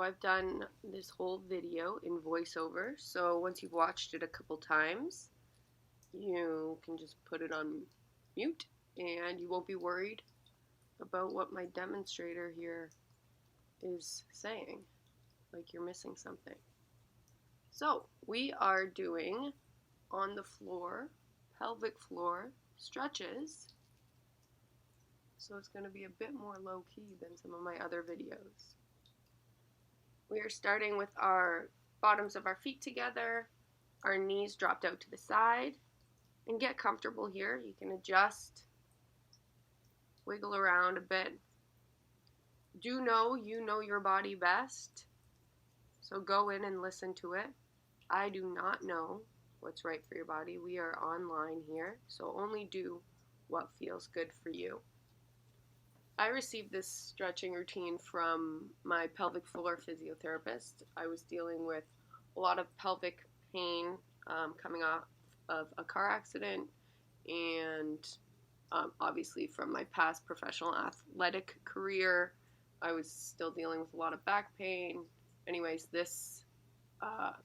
So I've done this whole video in voiceover, so once you've watched it a couple times, you can just put it on mute and you won't be worried about what my demonstrator here is saying, like you're missing something. So we are doing on the floor, pelvic floor stretches. So it's going to be a bit more low-key than some of my other videos. We are starting with our bottoms of our feet together, our knees dropped out to the side, and get comfortable here. You can adjust, wiggle around a bit. Do know you know your body best, so go in and listen to it. I do not know what's right for your body. We are online here, so only do what feels good for you. I received this stretching routine from my pelvic floor physiotherapist. I was dealing with a lot of pelvic pain coming off of a car accident, and obviously from my past professional athletic career, I was still dealing with a lot of back pain. Anyways, this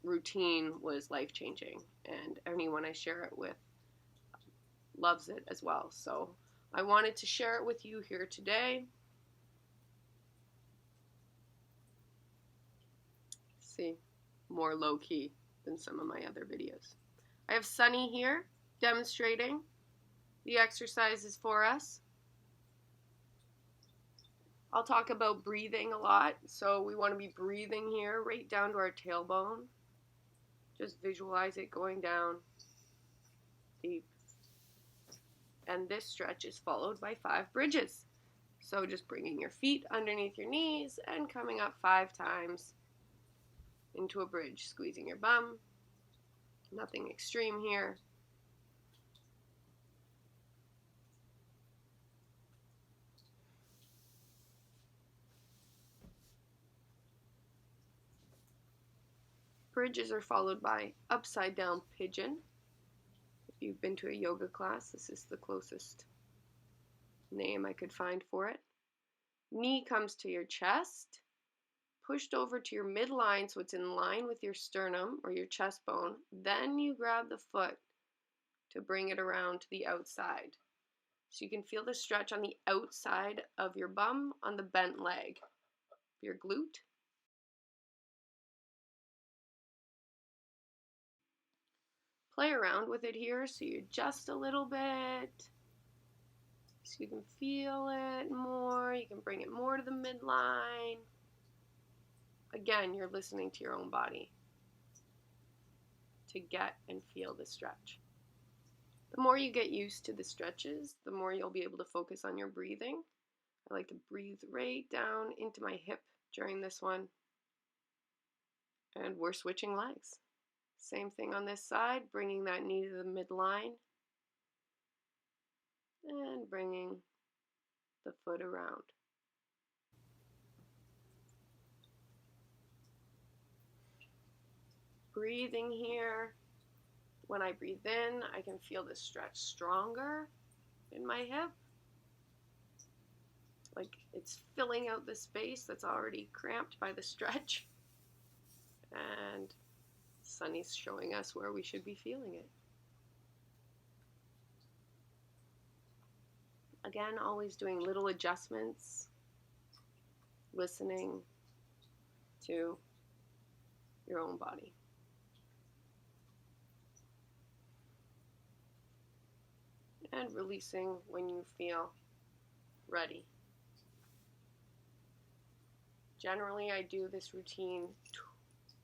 routine was life-changing, and anyone I share it with loves it as well. So I wanted to share it with you here today. See, more low-key than some of my other videos. I have Sunni here demonstrating the exercises for us. I'll talk about breathing a lot, so we want to be breathing here right down to our tailbone. Just visualize it going down deep. And this stretch is followed by 5 bridges. So just bringing your feet underneath your knees and coming up 5 times into a bridge, squeezing your bum. Nothing extreme here. Bridges are followed by upside down pigeon. If you've been to a yoga class, this is the closest name I could find for it. Knee comes to your chest, pushed over to your midline so it's in line with your sternum or your chest bone. Then you grab the foot to bring it around to the outside. So you can feel the stretch on the outside of your bum on the bent leg, your glute. Play around with it here so you adjust a little bit so you can feel it more. You can bring it more to the midline. Again, you're listening to your own body to get and feel the stretch. The more you get used to the stretches, the more you'll be able to focus on your breathing. I like to breathe right down into my hip during this one. And we're switching legs. Same thing on this side, bringing that knee to the midline and bringing the foot around. Breathing here. When I breathe in, I can feel the stretch stronger in my hip. Like it's filling out the space that's already cramped by the stretch. And Sunni's showing us where we should be feeling it. Again, always doing little adjustments, listening to your own body. And releasing when you feel ready. Generally, I do this routine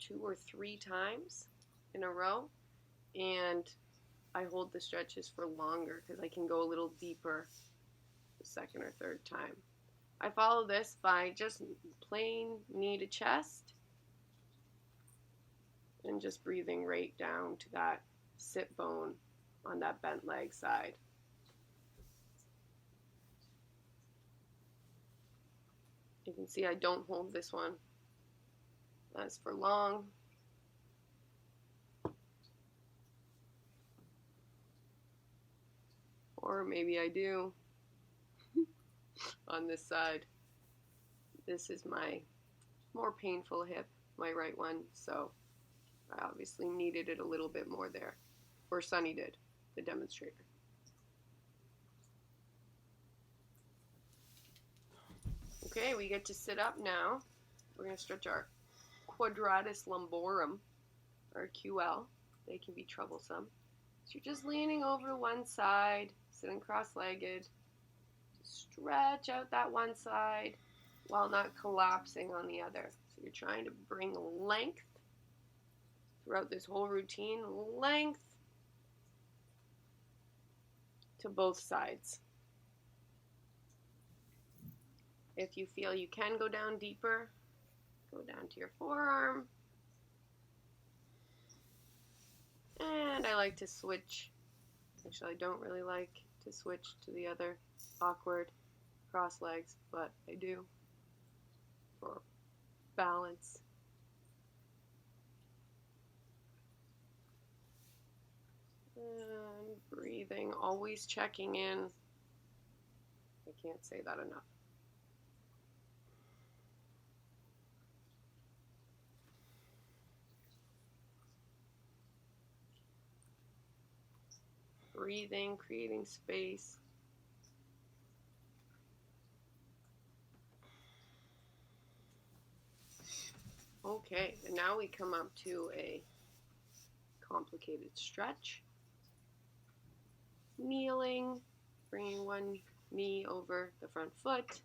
2 or 3 times in a row, and I hold the stretches for longer because I can go a little deeper the second or third time. I follow this by just plain knee to chest and just breathing right down to that sit bone on that bent leg side. You can see I don't hold this one as for long. Or maybe I do on this side. This is my more painful hip, my right one, so I obviously needed it a little bit more there. Or Sunny did, the demonstrator. Okay, we get to sit up now. We're going to stretch our Quadratus Lumborum, or QL. They can be troublesome. So you're just leaning over to one side, sitting cross-legged. Stretch out that one side while not collapsing on the other. So you're trying to bring length throughout this whole routine, length to both sides. If you feel you can go down deeper, go down to your forearm. And I like to switch. Actually, I don't really like to switch to the other awkward cross legs, but I do for balance. And breathing, always checking in. I can't say that enough. Breathing, creating space. Okay, and now we come up to a complicated stretch. Kneeling, bringing one knee over the front foot.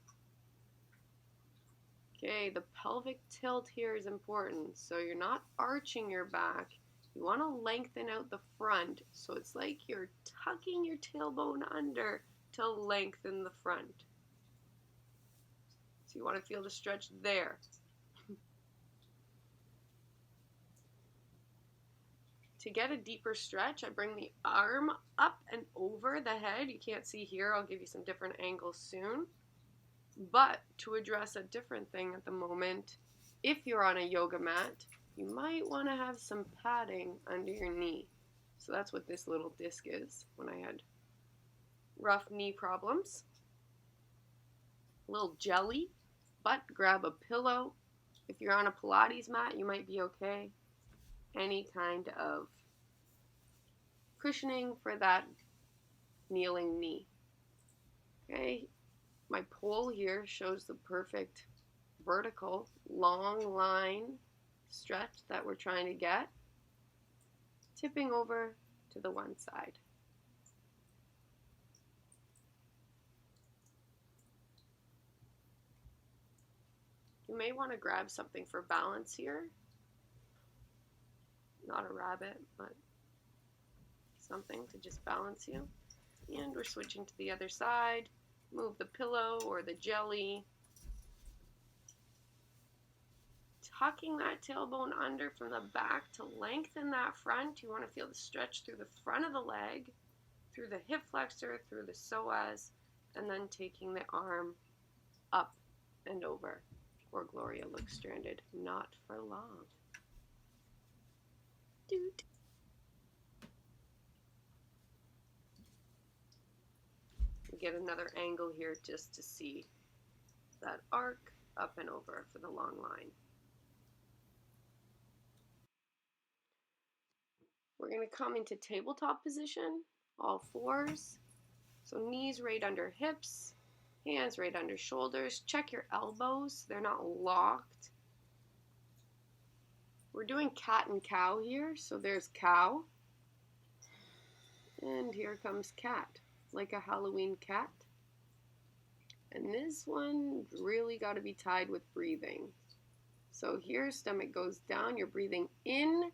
Okay, the pelvic tilt here is important. So you're not arching your back. You want to lengthen out the front. So it's like you're tucking your tailbone under to lengthen the front. So you want to feel the stretch there. To get a deeper stretch, I bring the arm up and over the head. You can't see here. I'll give you some different angles soon. But to address a different thing at the moment, if you're on a yoga mat, you might want to have some padding under your knee. So that's what this little disc is when I had rough knee problems. A little jelly, but grab a pillow. If you're on a Pilates mat, you might be okay. Any kind of cushioning for that kneeling knee. Okay, my pole here shows the perfect vertical long line stretch that we're trying to get, tipping over to the one side. You may want to grab something for balance here. Not a rabbit, but something to just balance you. And we're switching to the other side. Move the pillow or the jelly. Tucking that tailbone under from the back to lengthen that front. You want to feel the stretch through the front of the leg, through the hip flexor, through the psoas, and then taking the arm up and over. Poor Gloria looks stranded. Not for long. Doot. We get another angle here just to see that arc up and over for the long line. We're going to come into tabletop position, all fours. So knees right under hips, hands right under shoulders. Check your elbows, they're not locked. We're doing cat and cow here, so there's cow. And here comes cat, like a Halloween cat. And this one really got to be tied with breathing. So here, stomach goes down, you're breathing in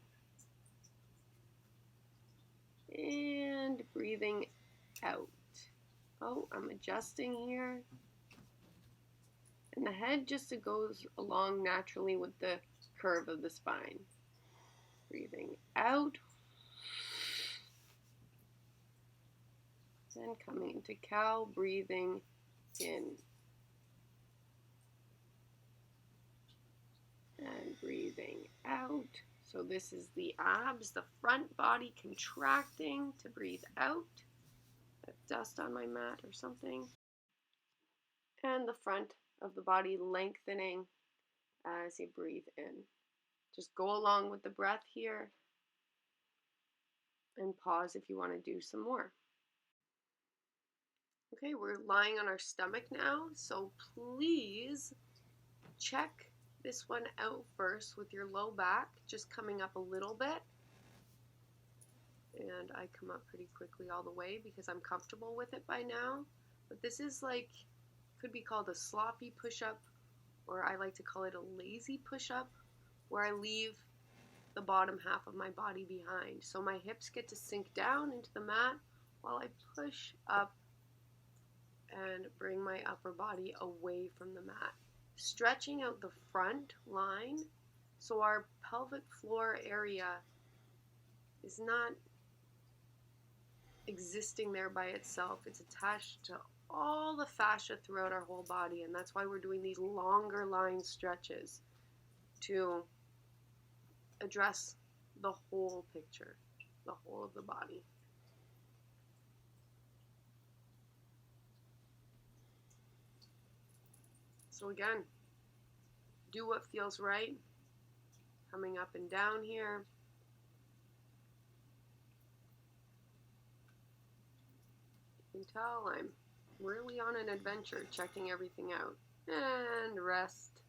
and breathing out. Oh, I'm adjusting here. And the head just goes along naturally with the curve of the spine. Breathing out. Then coming into cow, breathing in. And breathing out. So this is the abs, the front body contracting to breathe out. Dust on my mat or something. And the front of the body lengthening as you breathe in. Just go along with the breath here and pause if you want to do some more. Okay, we're lying on our stomach now, so please check this one out first with your low back just coming up a little bit. And I come up pretty quickly all the way because I'm comfortable with it by now. But this is like, could be called a sloppy push-up, or I like to call it a lazy push-up, where I leave the bottom half of my body behind. So my hips get to sink down into the mat while I push up and bring my upper body away from the mat. Stretching out the front line so our pelvic floor area is not existing there by itself. It's attached to all the fascia throughout our whole body, and that's why we're doing these longer line stretches to address the whole picture, the whole of the body. So again, do what feels right, coming up and down here. You can tell I'm really on an adventure, checking everything out. And rest.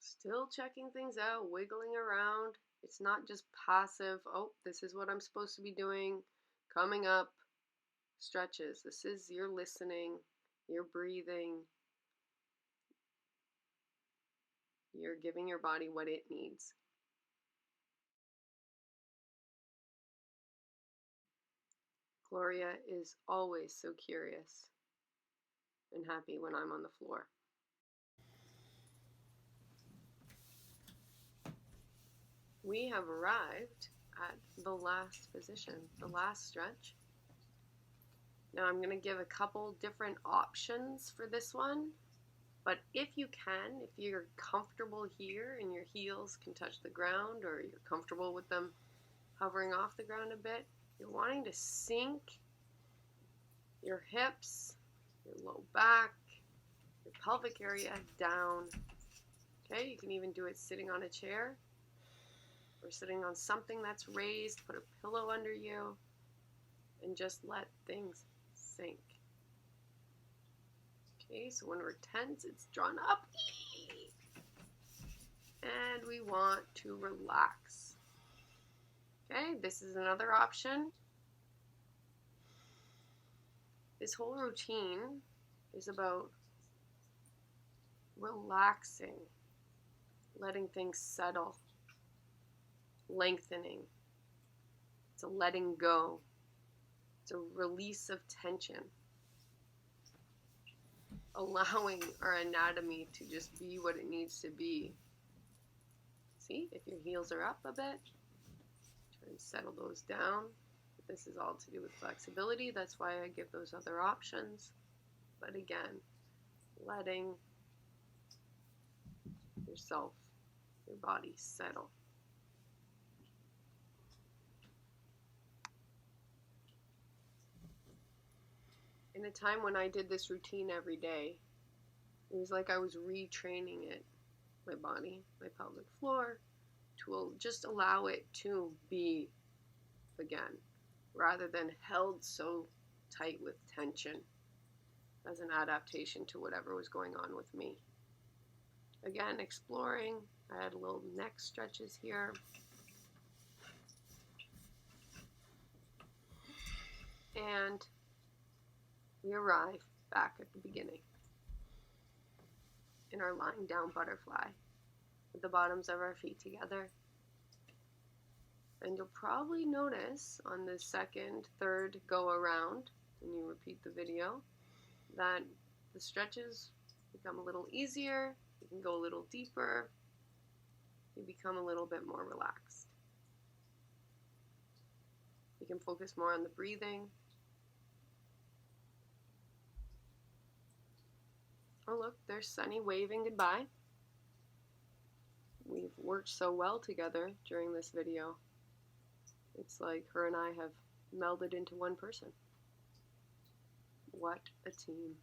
Still checking things out, wiggling around. It's not just passive, oh, this is what I'm supposed to be doing, coming up, stretches. This is your listening, your breathing, you're giving your body what it needs. Gloria is always so curious and happy when I'm on the floor. We have arrived at the last position, the last stretch. Now I'm going to give a couple different options for this one, but if you can, if you're comfortable here and your heels can touch the ground, or you're comfortable with them hovering off the ground a bit, you're wanting to sink your hips, your low back, your pelvic area down. Okay, you can even do it sitting on a chair or sitting on something that's raised. Put a pillow under you and just let things sink. Okay, so when we're tense, it's drawn up. And we want to relax. Okay, this is another option. This whole routine is about relaxing, letting things settle, lengthening. It's a letting go. It's a release of tension. Allowing our anatomy to just be what it needs to be. See, if your heels are up a bit, try and settle those down. But this is all to do with flexibility. That's why I give those other options. But again, letting yourself, your body settle. In a time when I did this routine every day, it was like I was retraining it, my body, my pelvic floor, to just allow it to be again, rather than held so tight with tension as an adaptation to whatever was going on with me. Again, exploring. I had little neck stretches here. And we arrive back at the beginning in our lying down butterfly with the bottoms of our feet together. And you'll probably notice on the second, third go around, when you repeat the video, that the stretches become a little easier, you can go a little deeper, you become a little bit more relaxed. You can focus more on the breathing. Oh look, there's Sunni waving goodbye. We've worked so well together during this video. It's like her and I have melded into one person. What a team.